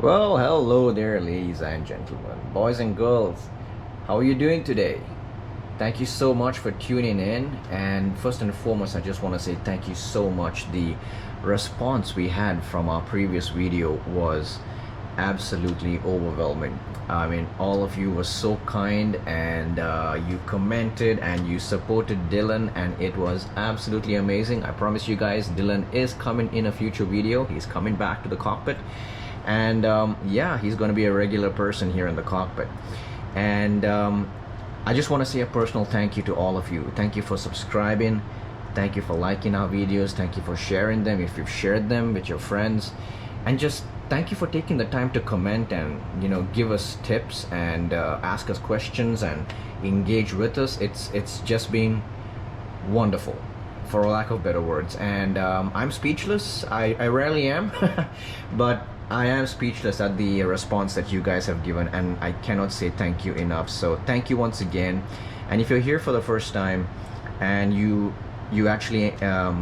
Well, hello there, ladies and gentlemen, boys and girls. How are you doing today? Thank you so much for tuning in. And first and foremost, I just want to say thank you so much. The response we had from our previous video was absolutely overwhelming. I mean, all of you were so kind, and you commented and you supported Dylan, and it was absolutely amazing. I promise you guys, Dylan is coming in a future video. He's coming back to the cockpit, and yeah, he's going to be a regular person here in the cockpit. And I just want to say a personal thank you to all of you. Thank you for subscribing, thank you for liking our videos, thank you for sharing them if you've shared them with your friends, and just thank you for taking the time to comment and give us tips and ask us questions and engage with us. It's just been wonderful, for lack of better words. And I'm speechless. I rarely am but I am speechless at the response that you guys have given, and I cannot say thank you enough. So thank you once again. And if you're here for the first time and you actually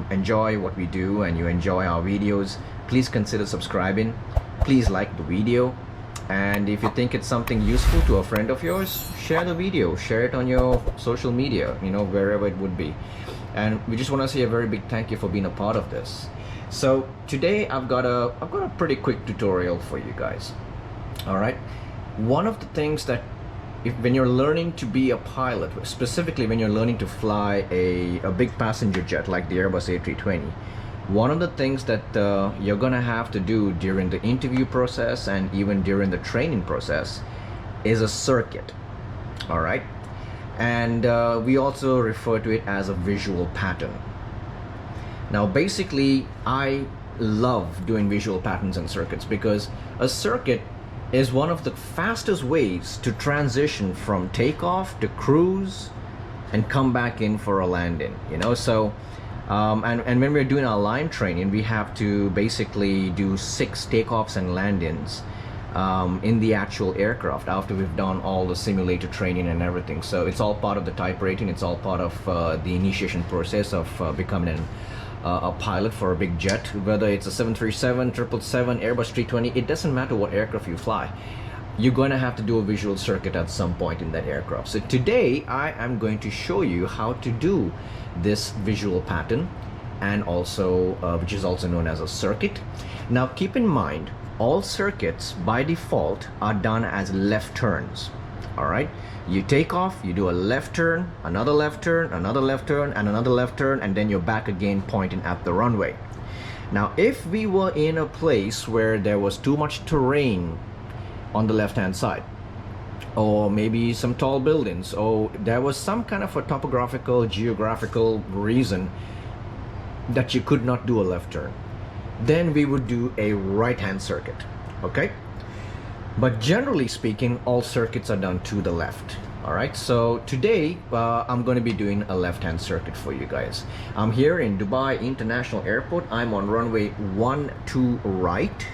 enjoy what we do and you enjoy our videos, please consider subscribing. Please like the video, and if you think it's something useful to a friend of yours, share the video, share it on your social media, wherever it would be. And we just want to say a very big thank you for being a part of this. So today I've got a pretty quick tutorial for you guys. All right, one of the things that when you're learning to be a pilot, specifically when you're learning to fly a big passenger jet like the Airbus A320, one of the things that you're gonna have to do during the interview process and even during the training process is a circuit. All right, and we also refer to it as a visual pattern. Now basically, I love doing visual patterns and circuits because a circuit is one of the fastest ways to transition from takeoff to cruise and come back in for a landing, so and when we're doing our line training, we have to basically do 6 takeoffs and landings in the actual aircraft after we've done all the simulator training and everything. So it's all part of the type rating. It's all part of the initiation process of becoming a pilot for a big jet, whether it's a 737, 777, Airbus 320. It doesn't matter what aircraft you fly, you're going to have to do a visual circuit at some point in that aircraft. So today I am going to show you how to do this visual pattern, and also which is also known as a circuit. Now keep in mind, all circuits by default are done as left turns. All right, you take off, you do a left turn, another left turn, another left turn, and another left turn, and then you're back again pointing at the runway. Now if we were in a place where there was too much terrain on the left hand side, or maybe some tall buildings, or there was some kind of a topographical, geographical reason that you could not do a left turn, then we would do a right hand circuit. Okay, but generally speaking, all circuits are done to the left. All right, so today I'm going to be doing a left hand circuit for you guys. I'm here in Dubai International Airport. I'm on runway 12 right,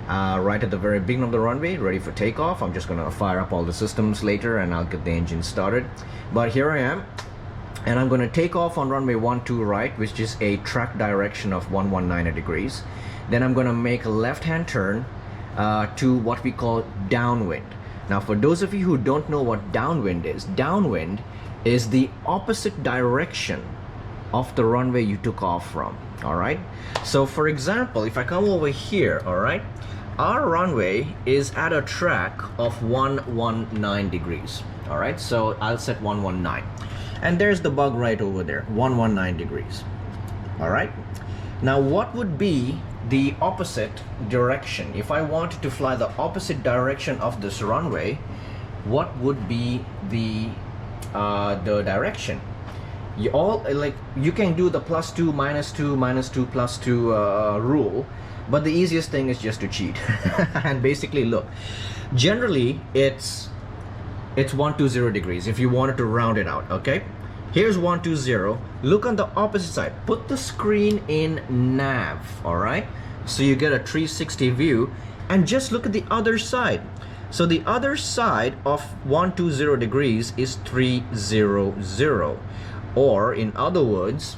right at the very beginning of the runway, ready for takeoff. I'm just going to fire up all the systems later and I'll get the engine started. But here I am, and I'm going to take off on runway 12 right, which is a track direction of 119 degrees. Then I'm going to make a left hand turn to what we call downwind. Now for those of you who don't know what downwind is the opposite direction of the runway you took off from. All right, so for example, if I come over here, all right, our runway is at a track of 119 degrees. All right, so I'll set 119, and there's the bug right over there, 119 degrees. All right, now what would be the opposite direction? If I wanted to fly the opposite direction of this runway, what would be the direction? You can do the +2, -2, -2, +2 rule, but the easiest thing is just to cheat and basically look. Generally, it's 120 degrees if you wanted to round it out. Okay, here's 120. Look on the opposite side. Put the screen in nav. All right, so you get a 360 view, and just look at the other side. So the other side of 120 degrees is 300, or in other words,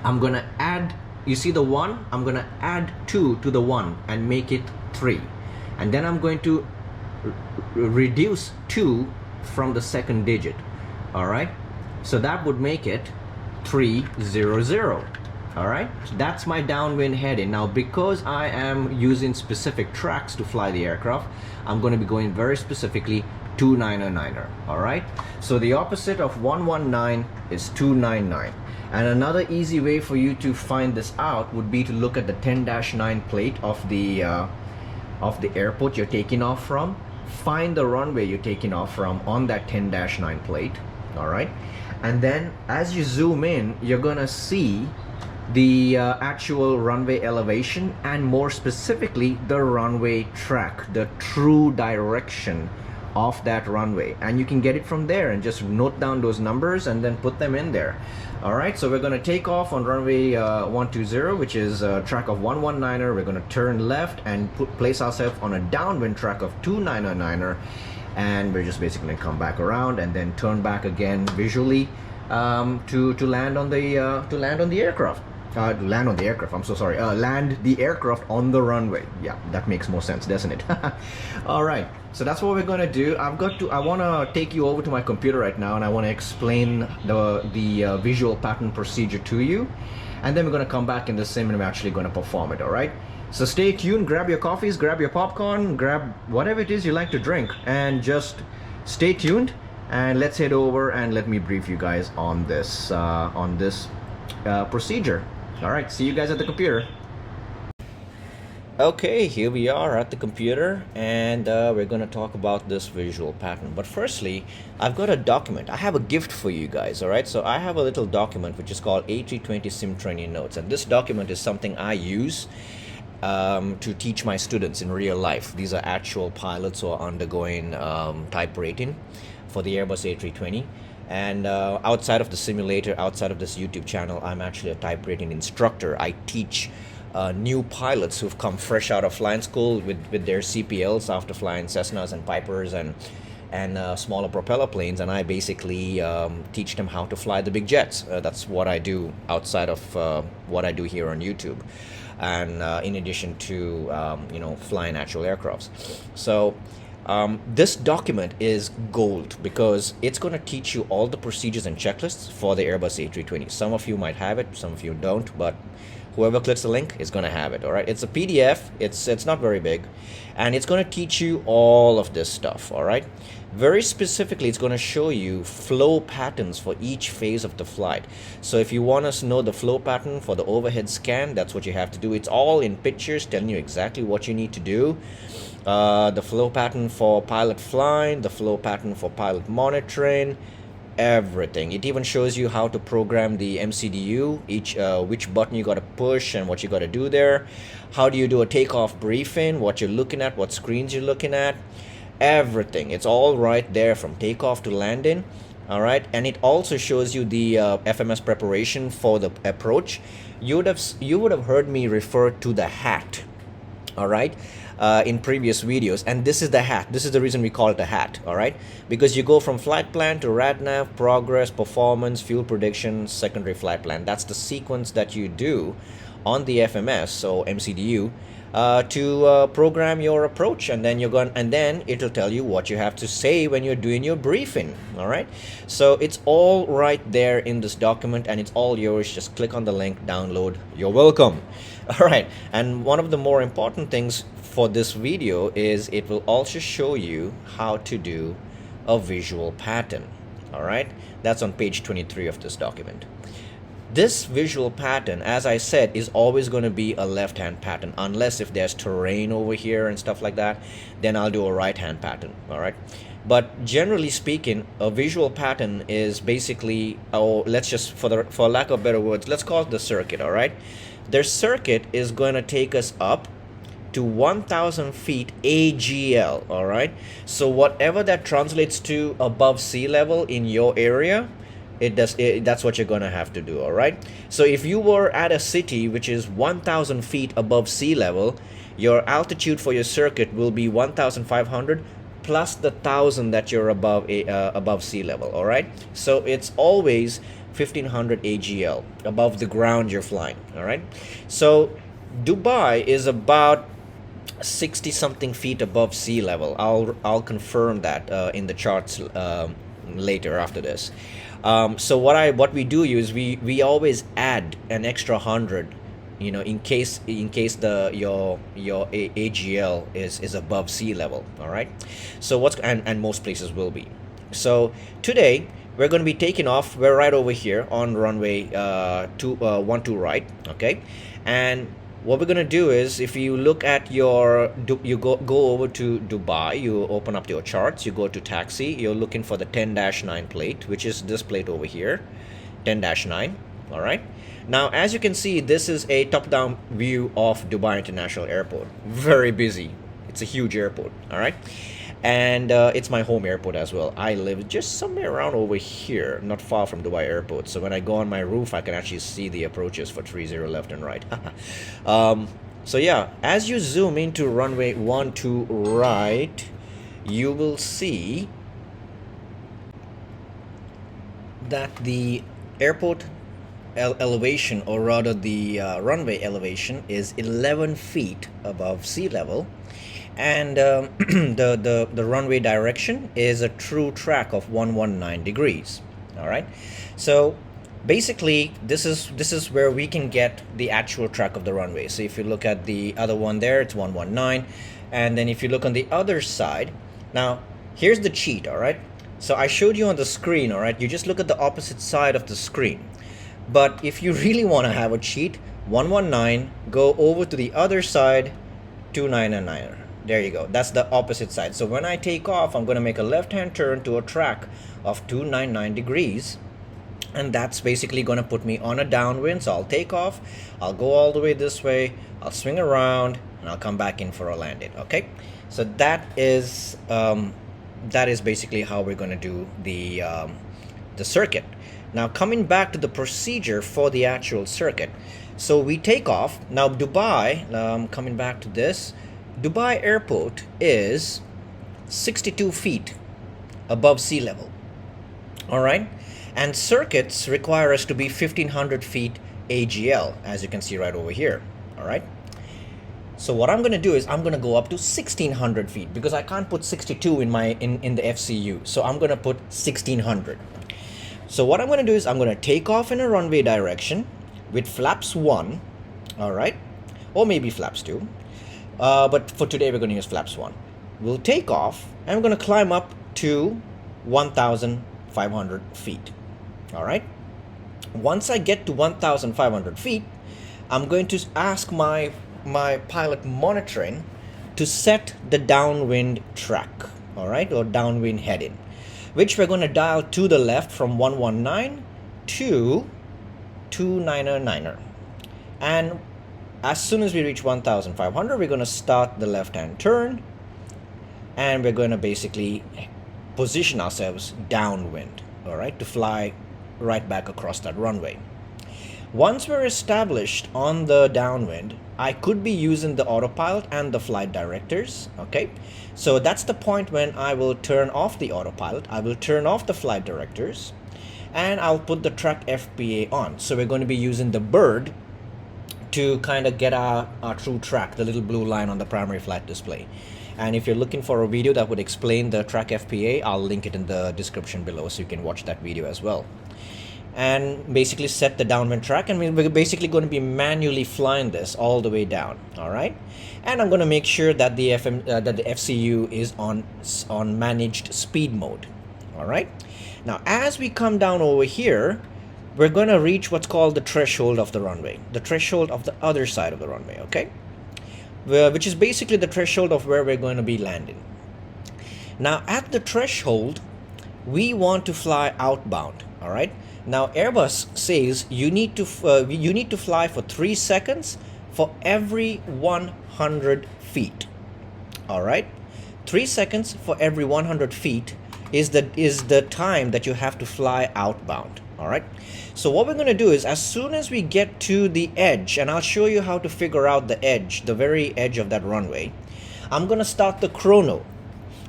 I'm gonna add, you see the 1, I'm gonna add 2 to the 1 and make it 3. and then I'm going to reduce 2 from the second digit. All right, so that would make it 300. All right, that's my downwind heading. Now, because I am using specific tracks to fly the aircraft, I'm going to be going very specifically 299er. All right, so the opposite of 119 is 299. And another easy way for you to find this out would be to look at the 10-9 plate of the airport you're taking off from. Find the runway you're taking off from on that 10-9 plate. All right, and then as you zoom in, you're gonna see the actual runway elevation, and more specifically the runway track, the true direction of that runway, and you can get it from there and just note down those numbers and then put them in there. All right, so we're going to take off on runway 120, which is a track of 119er. We're going to turn left and place ourselves on a downwind track of 299er, and we're just basically going to come back around and then turn back again visually to land on the aircraft. I'm so sorry. Land the aircraft on the runway. Yeah, that makes more sense, doesn't it? All right, so that's what we're gonna do. I want to take you over to my computer right now, and I want to explain the visual pattern procedure to you, and then we're gonna come back in the sim and we're actually gonna perform it. All right, so stay tuned. Grab your coffees, grab your popcorn, grab whatever it is you like to drink, and just stay tuned. And let's head over and let me brief you guys on this procedure. All right, see you guys at the computer. Okay, here we are at the computer, and we're going to talk about this visual pattern. But firstly, I've got a document. I have a gift for you guys. All right, so I have a little document which is called A320 Sim Training Notes, and this document is something I use to teach my students in real life. These are actual pilots who are undergoing type rating for the Airbus A320. And outside of the simulator, outside of this YouTube channel, I'm actually a type rating instructor. I teach new pilots who've come fresh out of flying school with their CPLs after flying Cessnas and Pipers and smaller propeller planes, and I basically teach them how to fly the big jets. That's what I do outside of what I do here on YouTube, and in addition to flying actual aircrafts. So this document is gold because it's going to teach you all the procedures and checklists for the Airbus A320. Some of you might have it, some of you don't, but whoever clicks the link is going to have it. All right, it's a PDF. It's not very big, and it's going to teach you all of this stuff. All right, very specifically, it's going to show you flow patterns for each phase of the flight. So if you want to know the flow pattern for the overhead scan, that's what you have to do. It's all in pictures telling you exactly what you need to do. The flow pattern for pilot flying, the flow pattern for pilot monitoring, everything. It even shows you how to program the MCDU, which button you got to push and what you got to do there. How do you do a takeoff briefing, what you're looking at, what screens you're looking at, everything. It's all right there from takeoff to landing. All right, and it also shows you the FMS preparation for the approach. You would have heard me refer to the hat. All right, in previous videos, and this is the hat. This is the reason we call it a hat. All right, because you go from flight plan to RADNAV, progress, performance, fuel prediction, secondary flight plan. That's the sequence that you do on the FMS, so MCDU, to program your approach, and then it'll tell you what you have to say when you're doing your briefing. All right, so it's all right there in this document, and it's all yours. Just click on the link, download. You're welcome. All right, and one of the more important things for this video is it will also show you how to do a visual pattern. All right, that's on page 23 of this document. This visual pattern, as I said, is always going to be a left-hand pattern, unless if there's terrain over here and stuff like that, then I'll do a right-hand pattern. All right, but generally speaking, a visual pattern is basically, let's just, for lack of better words, let's call it the circuit. All right, their circuit is going to take us up to 1,000 feet AGL. All right, so whatever that translates to above sea level in your area, that's what you're going to have to do. All right, so if you were at a city which is 1,000 feet above sea level, your altitude for your circuit will be 1,500 plus the 1,000 that you're above sea level. All right, so it's always 1,500 AGL above the ground you're flying. All right, so Dubai is about 60 something feet above sea level. I'll confirm that in the charts later after this. So what we do is we always add an extra 100, you know, in case the your AGL is above sea level. All right. So and most places will be. So today we're going to be taking off. We're right over here on runway 12 right. Okay, and what we're gonna do is, if you look at your, you go over to Dubai, you open up your charts, you go to taxi, you're looking for the 10-9 plate, which is this plate over here, 10-9. All right. Now, as you can see, this is a top-down view of Dubai International Airport. Very busy. It's a huge airport. All right. And it's my home airport as well. I live just somewhere around over here, not far from Dubai Airport. So when I go on my roof, I can actually see the approaches for 30 left and right. So yeah, as you zoom into runway 12 right, you will see that the airport elevation, or rather the runway elevation, is 11 feet above sea level. And the runway direction is a true track of 119 degrees. All right. So basically this is where we can get the actual track of the runway. So if you look at the other one there, it's 119. And then if you look on the other side, now here's the cheat. All right. So I showed you on the screen. All right. You just look at the opposite side of the screen. But if you really want to have a cheat, 119, go over to the other side, 299er. There you go. That's the opposite side. So when I take off, I'm going to make a left-hand turn to a track of 299 degrees. And that's basically going to put me on a downwind. So I'll take off. I'll go all the way this way. I'll swing around and I'll come back in for a landing. Okay. So that is basically how we're going to do the circuit. Now, coming back to the procedure for the actual circuit. So we take off. Now, Dubai, coming back to this, Dubai Airport is 62 feet above sea level. All right. And circuits require us to be 1500 feet AGL, as you can see right over here. All right. So what I'm going to do is I'm going to go up to 1600 feet, because I can't put 62 in the FCU. So I'm going to put 1600. So what I'm going to do is I'm going to take off in a runway direction with flaps 1. All right. Or maybe flaps 2. But for today, we're going to use flaps 1. We'll take off, and I'm going to climb up to 1,500 feet. All right. Once I get to 1,500 feet, I'm going to ask my pilot monitoring to set the downwind track. All right, or downwind heading, which we're going to dial to the left from 119 to 299er. And as soon as we reach 1,500, we're going to start the left-hand turn, and we're going to basically position ourselves downwind, all right, to fly right back across that runway. Once we're established on the downwind, I could be using the autopilot and the flight directors, okay? So that's the point when I will turn off the autopilot, I will turn off the flight directors, and I'll put the track FPA on. So we're going to be using the bird to kind of get our true track, the little blue line on the primary flight display. And if you're looking for a video that would explain the track FPA, I'll link it in the description below, so you can watch that video as well. And basically set the downwind track, and we're basically going to be manually flying this all the way down. All right. And I'm going to make sure that the FCU is on managed speed mode. All right. Now, as we come down over here, we're going to reach what's called the threshold of the runway, the threshold of the other side of the runway, okay? Which is basically the threshold of where we're going to be landing. Now, at the threshold, we want to fly outbound, all right? Now, Airbus says you need to fly for 3 seconds for every 100 feet, all right? 3 seconds for every 100 feet is the time that you have to fly outbound. All right. So what we're going to do is, as soon as we get to the edge, and I'll show you how to figure out the edge, the very edge of that runway, I'm going to start the chrono.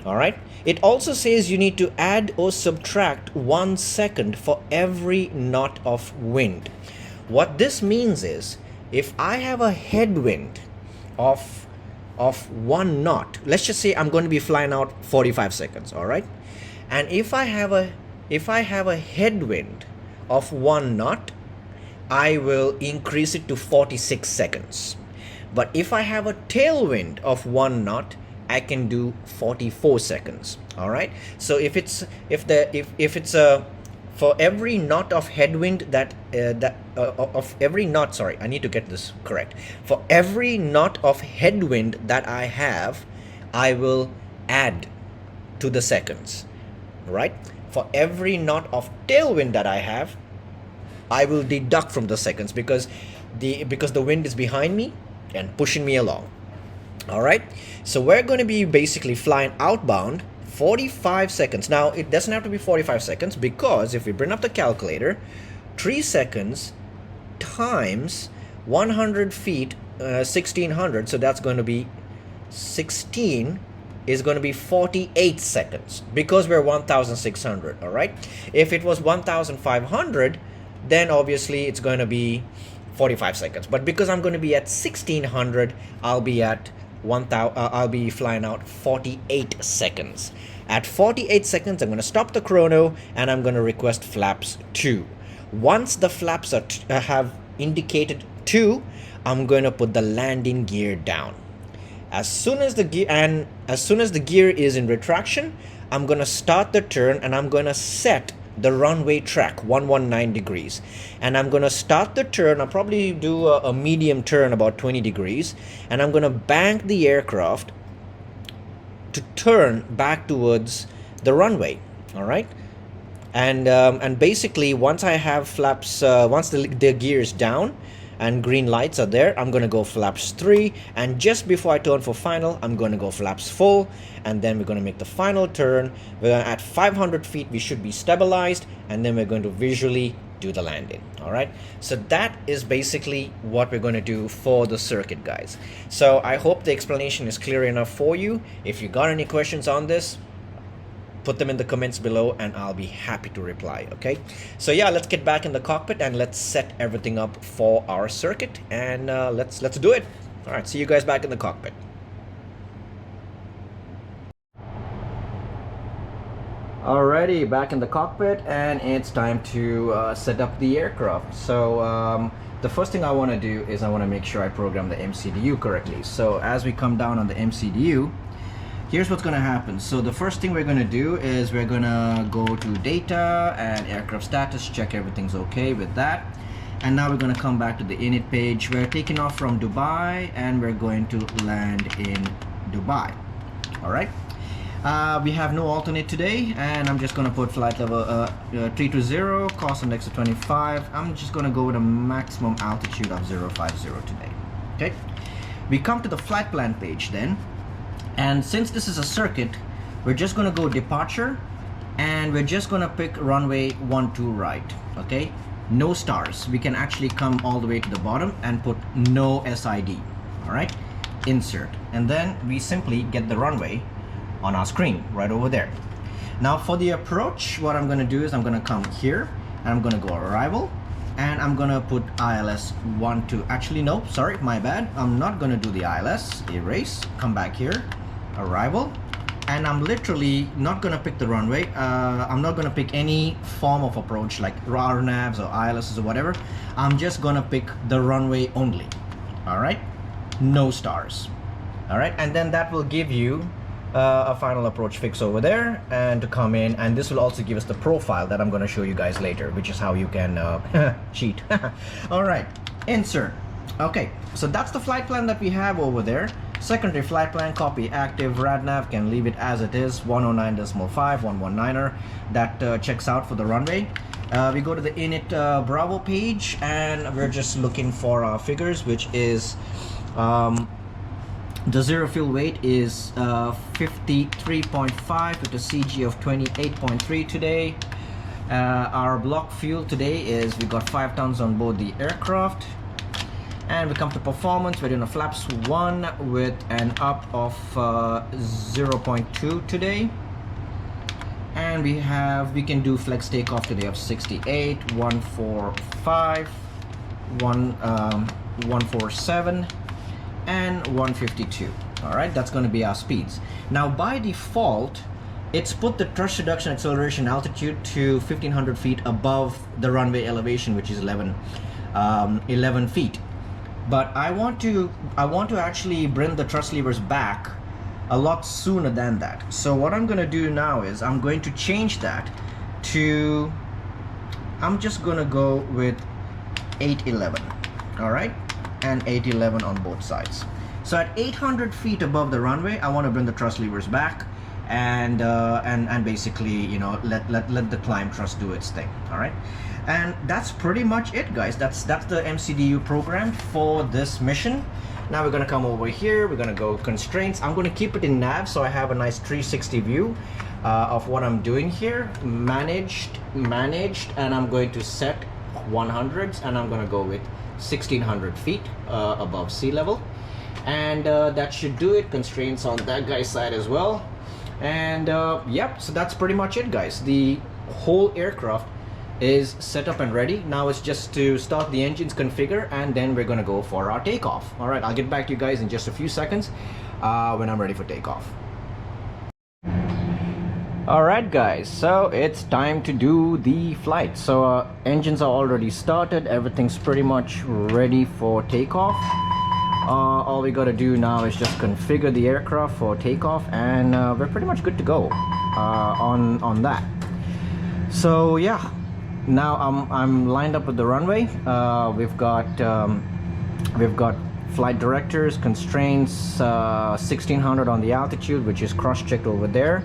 All right. It also says you need to add or subtract 1 second for every knot of wind. What this means is, if I have a headwind of of 1 knot, let's just say I'm going to be flying out 45 seconds, all right? And if I have a headwind of 1 knot, I will increase it to 46 seconds. But if I have a tailwind of 1 knot, I can do 44 seconds. All right. So if it's a for every knot of headwind of every knot, sorry, I need to get this correct. For every knot of headwind that I have, I will add to the seconds. Right? For every knot of tailwind that I have, I will deduct from the seconds because the wind is behind me and pushing me along. All right, so we're going to be basically flying outbound 45 seconds. Now it doesn't have to be 45 seconds, because if we bring up the calculator, 3 seconds times 100 feet, 1600, so that's going to be 16 is going to be 48 seconds, because we're 1600. All right, if it was 1500, then obviously it's going to be 45 seconds, but because I'm going to be at 1600, I'll be flying out 48 seconds. At 48 seconds, I'm going to stop the chrono and I'm going to request flaps 2. Once the flaps have indicated 2, I'm going to put the landing gear down. As soon as the gear is in retraction, I'm going to start the turn and I'm going to set the runway track 119 degrees, and I'm going to start the turn. I'll probably do a medium turn about 20 degrees, and I'm going to bank the aircraft to turn back towards the runway. All right, and basically once I have flaps, once the gear is down and green lights are there, I'm going to go flaps 3, and just before I turn for final, I'm going to go flaps full, and then we're going to make the final turn. At 500 feet, we should be stabilized, and then we're going to visually do the landing. All right, so that is basically what we're going to do for the circuit, guys. So I hope the explanation is clear enough for you. If you got any questions on this, put them in the comments below and I'll be happy to reply. Okay, so yeah, let's get back in the cockpit and let's set everything up for our circuit, and let's do it. All right, see you guys back in the cockpit. Alrighty, back in the cockpit, and it's time to set up the aircraft. So the first thing I want to do is I want to make sure I program the MCDU correctly. So as we come down on the MCDU, here's what's going to happen. So the first thing we're going to do is we're going to go to data and aircraft status, check everything's okay with that. And now we're going to come back to the init page. We're taking off from Dubai and we're going to land in Dubai. All right. We have no alternate today, and I'm just going to put flight level 320, cost index of 25. I'm just going to go with a maximum altitude of 050 today. Okay. We come to the flight plan page then. And since this is a circuit, we're just going to go departure, and we're just going to pick runway 12 right. Okay, no stars. We can actually come all the way to the bottom and put no SID. All right, insert, and then we simply get the runway on our screen right over there. Now for the approach, what I'm going to do is I'm going to come here and I'm going to go arrival, and I'm going to put ILS 12. Actually, no, sorry, my bad. I'm not going to do the ILS. Erase, come back here, arrival, and I'm literally not going to pick the runway. I'm not going to pick any form of approach like RNAVs or ILSs or whatever. I'm just going to pick the runway only. All right, no stars. All right, and then that will give you a final approach fix over there, and to come in, and this will also give us the profile that I'm going to show you guys later, which is how you can cheat. All right, insert. Okay, so that's the flight plan that we have over there. Secondary flight plan, copy active. RadNav can leave it as it is, 109.5, 119er. That checks out for the runway. We go to the init Bravo page, and we're just looking for our figures, which is the zero fuel weight is 53.5 with a CG of 28.3 today. Our block fuel today is, we got 5 tons on board the aircraft. And we come to performance. We're doing a flaps 1 with an up of 0.2 today. And we can do flex takeoff today of 68, 145, 147, and 152. All right, that's going to be our speeds. Now by default, it's put the thrust reduction acceleration altitude to 1500 feet above the runway elevation, which is 11 feet. But I want to actually bring the thrust levers back a lot sooner than that. So what I'm going to do now is I'm going to change that to, I'm just going to go with 811. All right, and 811 on both sides. So at 800 feet above the runway, I want to bring the thrust levers back and basically, you know, let the climb thrust do its thing. All right, and that's pretty much it, guys. That's the MCDU program for this mission. Now we're going to come over here. We're going to go constraints. I'm going to keep it in nav so I have a nice 360 view of what I'm doing here. Managed, and I'm going to set 100s, and I'm going to go with 1600 feet above sea level, and that should do it. Constraints on that guy's side as well. And yep, so that's pretty much it, guys. The whole aircraft is set up and ready. Now it's just to start the engines, configure, and then we're gonna go for our takeoff. All right, I'll get back to you guys in just a few seconds when I'm ready for takeoff. All right, guys, so it's time to do the flight. So engines are already started. Everything's pretty much ready for takeoff. All we gotta do now is just configure the aircraft for takeoff, and we're pretty much good to go on that. So yeah, now I'm lined up with the runway. We've got flight directors, constraints, 1600 on the altitude, which is cross-checked over there.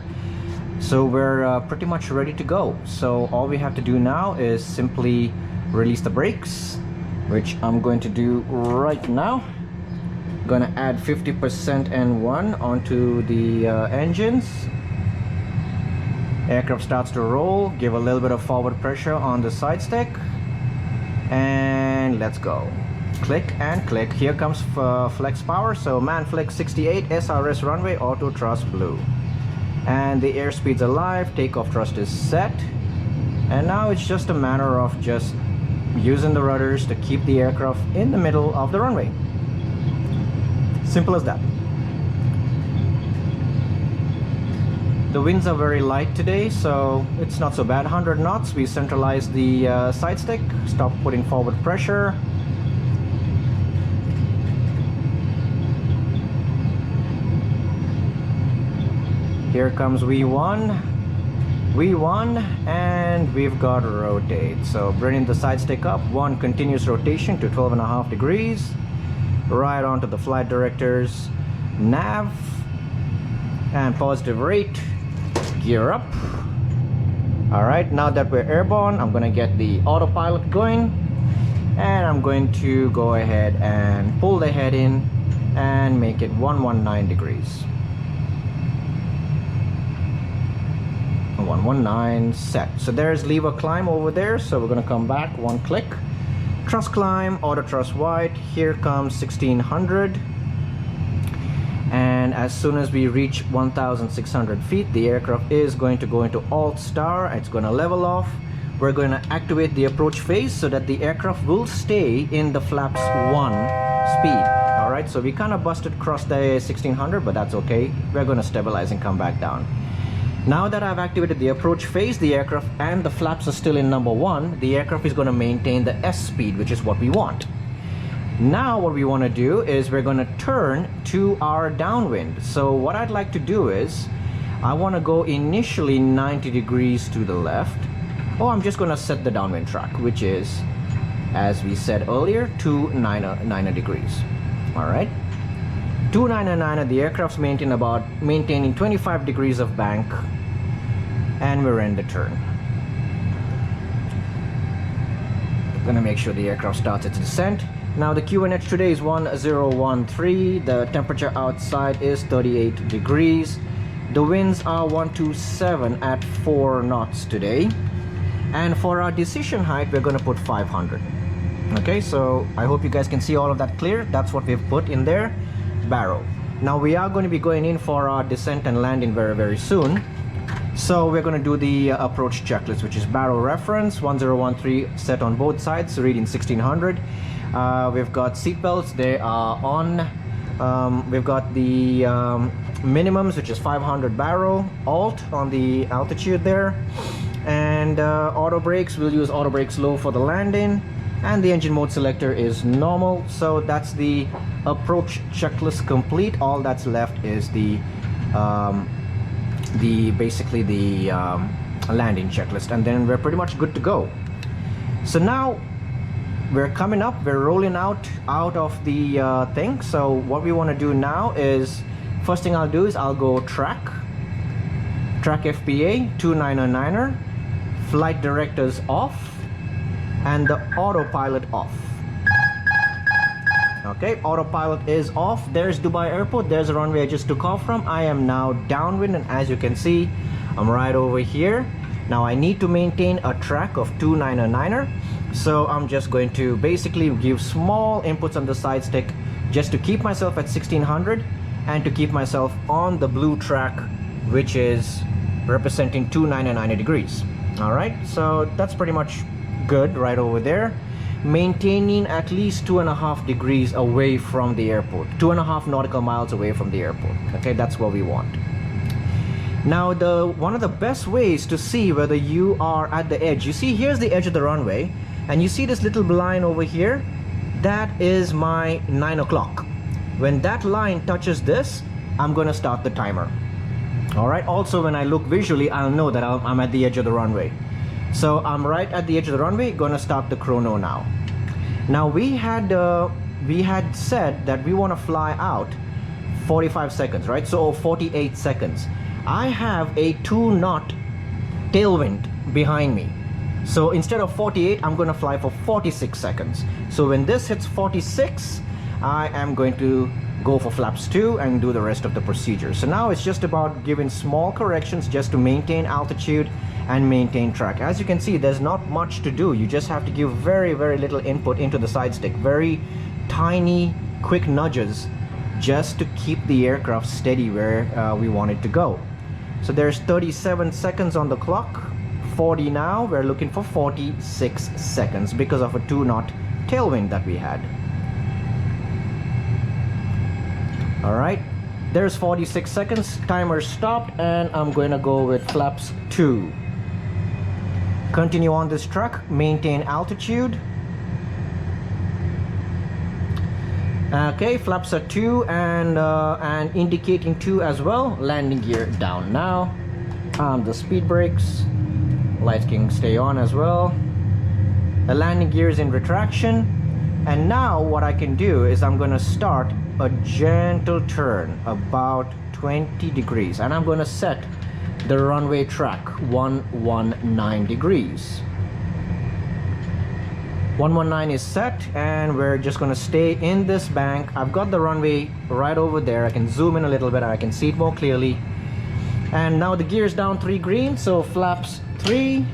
So we're pretty much ready to go. So all we have to do now is simply release the brakes, which I'm going to do right now. Gonna add 50% N1 onto the engines. Aircraft starts to roll. Give a little bit of forward pressure on the side stick, and let's go. Click and click. Here comes flex power. So man flex 68, SRS runway, auto thrust blue, and the airspeed's alive. Takeoff thrust is set, and now it's just a matter of just using the rudders to keep the aircraft in the middle of the runway. Simple as that. The winds are very light today, so it's not so bad. 100 knots. We centralize the side stick, stop putting forward pressure. Here comes V1, and we've got to rotate. So bringing the side stick up, one continuous rotation to 12.5 degrees, right onto the flight director's nav, and positive rate. Gear up. All right, now that we're airborne, I'm gonna get the autopilot going, and I'm going to go ahead and pull the head in and make it 119 degrees. 119 set. So there's lever climb over there, so we're gonna come back one click. Thrust climb, auto thrust wide. Here comes 1600. And as soon as we reach 1600 feet, the aircraft is going to go into alt star. It's going to level off. We're going to activate the approach phase so that the aircraft will stay in the flaps 1 speed. All right, so we kind of busted across the 1600, but that's okay. We're going to stabilize and come back down. Now that I've activated the approach phase, the aircraft and the flaps are still in number 1. The aircraft is going to maintain the S speed, which is what we want. Now what we want to do is we're going to turn to our downwind. So what I'd like to do is I want to go initially 90 degrees to the left. Oh, I'm just going to set the downwind track, which is, as we said earlier, 290 degrees. All right, 290. The aircraft's maintaining 25 degrees of bank, and we're in the turn. I'm going to make sure the aircraft starts its descent. Now the QNH today is 1013. The temperature outside is 38 degrees. The winds are 127 at 4 knots today. And for our decision height, we're going to put 500. Okay, so I hope you guys can see all of that clear. That's what we've put in there. Barrow. Now we are going to be going in for our descent and landing very, very soon. So we're going to do the approach checklist, which is barrow reference 1013 set on both sides, reading 1600. We've got seat belts. They are on. We've got the minimums, which is 500 barrel, alt on the altitude there, and auto brakes, we'll use auto brakes low for the landing, and the engine mode selector is normal. So that's the approach checklist complete. All that's left is the basically the landing checklist, and then we're pretty much good to go. So now we're coming up, we're rolling out of the thing. So what we want to do now is, first thing I'll do is I'll go track FPA 299er, flight directors off, and the autopilot off. Okay, autopilot is off. There's Dubai Airport, there's the runway I just took off from. I am now downwind, and as you can see, I'm right over here. Now I need to maintain a track of 299er, so I'm just going to basically give small inputs on the side stick just to keep myself at 1600 and to keep myself on the blue track, which is representing 299 degrees. All right, so that's pretty much good right over there, maintaining at least 2.5 degrees away from the airport, 2.5 nautical miles away from the airport. Okay, that's what we want. Now one of the best ways to see whether you are at the edge, you see here's the edge of the runway, and you see this little line over here, that is my 9 o'clock. When that line touches this, I'm gonna start the timer. All right, also when I look visually, I'll know that I'm at the edge of the runway. So I'm right at the edge of the runway, gonna start the chrono now. Now we had said that we want to fly out 45 seconds, right? So 48 seconds. I have a 2-knot tailwind behind me. So instead of 48, I'm gonna fly for 46 seconds. So when this hits 46, I am going to go for flaps 2 and do the rest of the procedure. So now it's just about giving small corrections just to maintain altitude and maintain track. As you can see, there's not much to do. You just have to give very, very little input into the side stick, very tiny, quick nudges just to keep the aircraft steady where we want it to go. So there's 37 seconds on the clock, 40 now. We're looking for 46 seconds because of a 2-knot tailwind that we had. All right, there's 46 seconds, timer stopped, and I'm going to go with flaps 2. Continue on this track, maintain altitude. Okay, flaps are 2 and indicating 2 as well. Landing gear down now. The speed brakes, lights can stay on as well. The landing gear is in retraction. And now what I can do is I'm going to start a gentle turn about 20 degrees, and I'm going to set the runway track 119 degrees. 119 is set, and we're just going to stay in this bank. I've got the runway right over there. I can zoom in a little bit and I can see it more clearly. And now the gear is down 3 green, so flaps 3.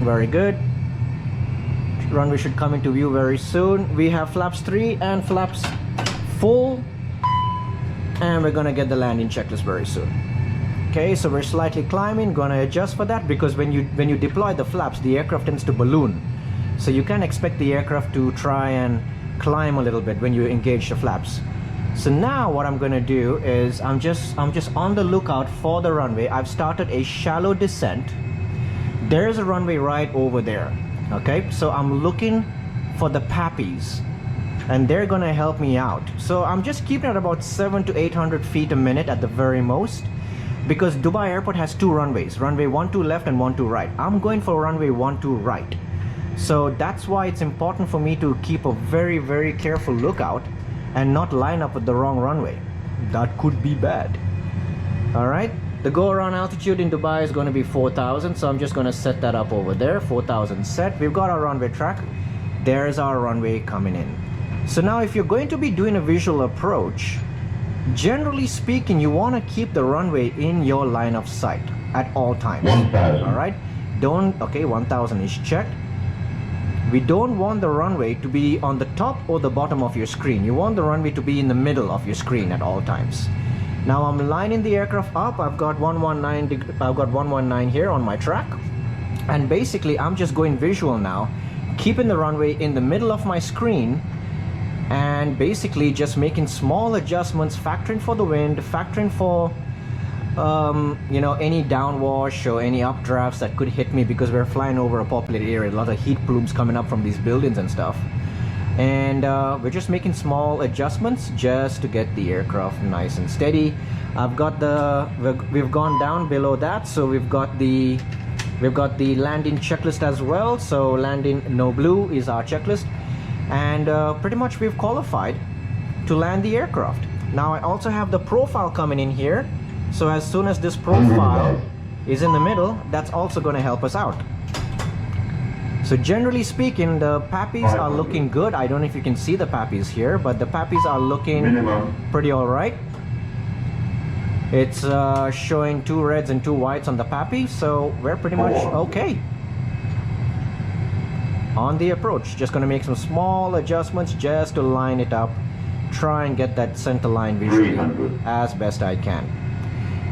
Very good. Runway should come into view very soon. We have flaps 3 and flaps full, and we're gonna get the landing checklist very soon. Okay, so we're slightly climbing, gonna adjust for that, because when you deploy the flaps, the aircraft tends to balloon. So you can expect the aircraft to try and climb a little bit when you engage the flaps. So now what I'm gonna do is I'm just on the lookout for the runway. I've started a shallow descent. There's a runway right over there. Okay, so I'm looking for the pappies, and they're gonna help me out. So I'm just keeping it about 700 to 800 feet a minute at the very most, because Dubai Airport has 2 runways, runway 12 left and 12 right. I'm going for runway 12 right. So that's why it's important for me to keep a very, very careful lookout and not line up with the wrong runway. That could be bad. All right. The go-around altitude in Dubai is going to be 4,000, so I'm just going to set that up over there. 4,000 set. We've got our runway track. There's our runway coming in. So now if you're going to be doing a visual approach, generally speaking, you want to keep the runway in your line of sight at all times. 1,000. All right? Okay, 1,000 is checked. We don't want the runway to be on the top or the bottom of your screen. You want the runway to be in the middle of your screen at all times. Now I'm lining the aircraft up. I've got 119 here on my track, and basically I'm just going visual now, keeping the runway in the middle of my screen, and basically just making small adjustments, factoring for the wind, factoring for you know, any downwash or any updrafts that could hit me, because we're flying over a populated area, a lot of heat plumes coming up from these buildings and stuff. And we're just making small adjustments just to get the aircraft nice and steady. I've got we've gone down below that, so we've got the landing checklist as well. So landing no blue is our checklist, and pretty much we've qualified to land the aircraft. Now I also have the profile coming in here, so as soon as this profile is in the middle, that's also going to help us out. So generally speaking, the pappies are looking good. I don't know if you can see the pappies here, but the pappies are looking pretty all right. It's showing 2 reds and 2 whites on the pappy, so we're pretty much okay. On the approach, just going to make some small adjustments just to line it up, try and get that center line visually as best I can.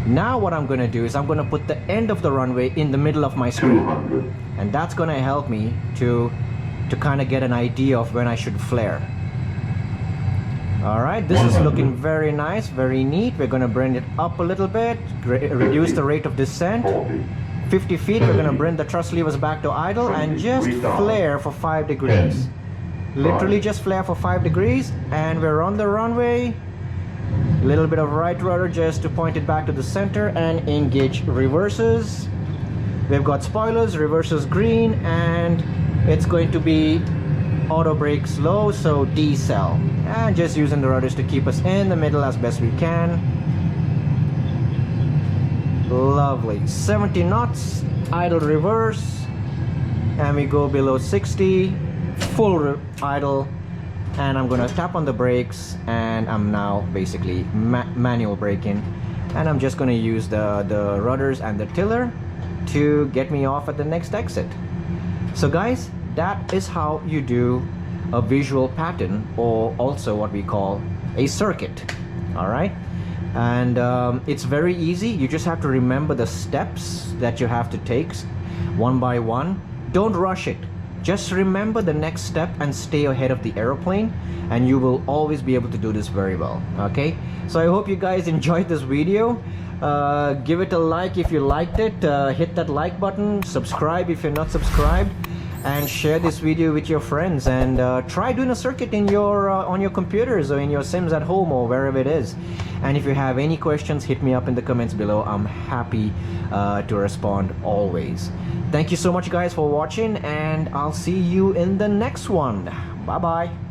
Now what I'm going to do is I'm going to put the end of the runway in the middle of my screen, and that's going to help me to kind of get an idea of when I should flare. Alright, this is looking very nice, very neat. We're going to bring it up a little bit, reduce the rate of descent. 50 feet, we're going to bring the thrust levers back to idle and just flare for 5 degrees. Literally just flare for 5 degrees, and we're on the runway. A little bit of right rudder just to point it back to the center and engage reverses. We've got spoilers, reverses green, and it's going to be auto brakes low, so decel. And just using the rudders to keep us in the middle as best we can. Lovely. 70 knots, idle reverse, and we go below 60, full idle. And I'm going to tap on the brakes, and I'm now basically manual braking, and I'm just going to use the rudders and the tiller to get me off at the next exit. So guys, that is how you do a visual pattern, or also what we call a circuit. Alright, and it's very easy. You just have to remember the steps that you have to take one by one. Don't rush it. Just remember the next step and stay ahead of the aeroplane, and you will always be able to do this very well. Okay, so I hope you guys enjoyed this video. Give it a like if you liked it. Hit that like button, subscribe if you're not subscribed, and share this video with your friends, and try doing a circuit in your on your computers or in your sims at home or wherever it is. And if you have any questions, hit me up in the comments below. I'm happy to respond always. Thank you so much guys for watching, and I'll see you in the next one. Bye bye.